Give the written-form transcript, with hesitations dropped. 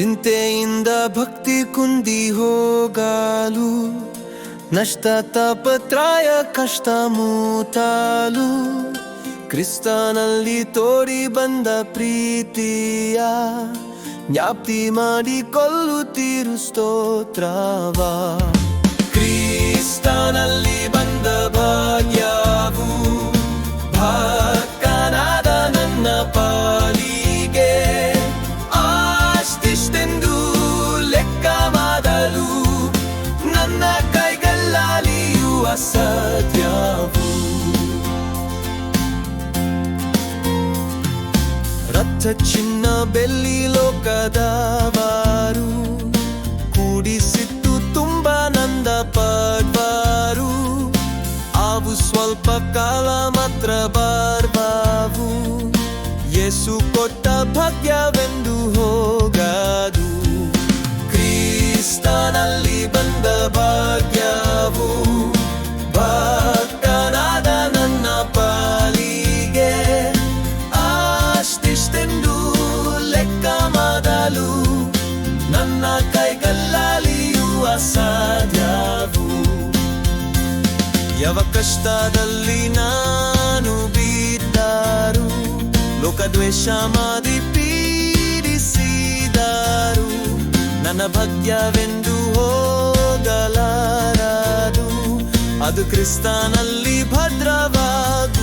ಚಿಂತೆಯಿಂದ ಭಕ್ತಿ ಕುಂದಿ ಹೋಗಲು, ನಷ್ಟ ತಾಪತ್ರಾಯ ಕಷ್ಟ ಮೂತಾಲು, ಕ್ರಿಸ್ತನಲ್ಲಿ ತೋರಿ ಬಂದ ಪ್ರೀತಿಯ ಜ್ಞಾಪ್ತಿ ಮಾಡಿಕೊಳ್ಳುತ್ತೀರು ಸ್ತೋತ್ರವ. ಕ್ರಿಸ್ತನಲ್ಲಿ ಬಂದ ಭಾಗ್ಯವು ಭಕ್ತನಾದ ನನ್ನ ಪಾಲಿಗೆ ಆಸ್ತಿಷ್ಟೆಂದು ಲೆಕ್ಕ ಮಾಡಲು ನನ್ನ ಕೈಗಳಲ್ಲಿಯೂ ಅಸಾಧ್ಯವು. ರಕ್ತ ಚಿನ್ನ ಬೆಳ್ಳಿ ಲೋಕದವರು ಕೂಡಿಸಿಟ್ಟು ತುಂಬ ನಂದ ಪಡ್ವಾರು, ಅವು ಸ್ವಲ್ಪ ಕಾಲ ಮಾತ್ರ ಬರ್ಬಾವು. ಯೇಸು ಕೊಟ್ಟ ಭಾಗ್ಯವೆಂದು ಹೋಗದು, ಕ್ರಿಸ್ತನಲ್ಲಿ ಬಂದ ಭಾಗ್ಯವು ಭಕ್ತನಾದ ನನ್ನ ಪಾಲಿಗೆ ಆಸ್ತಿಷ್ಟೆಂದು ಲೆಕ್ಕ ಮಾಡಲು ನನ್ನ ಕೈಗಳಲ್ಲಿಯೂ ಅಸಾಧ್ಯವು. ಯಾವ ಕಷ್ಟದಲ್ಲಿ ನಾನು ಬಿದ್ದರು, ಲೋಕದ್ವೇಷ ಮಾಡಿ ಪೀಡಿಸಿದರು, ನನ್ನ ಭಾಗ್ಯವೆಂದು ಹೋಗಲಾರದು, ಅದು ಕ್ರಿಸ್ತನಲ್ಲಿ ಭದ್ರವಾದ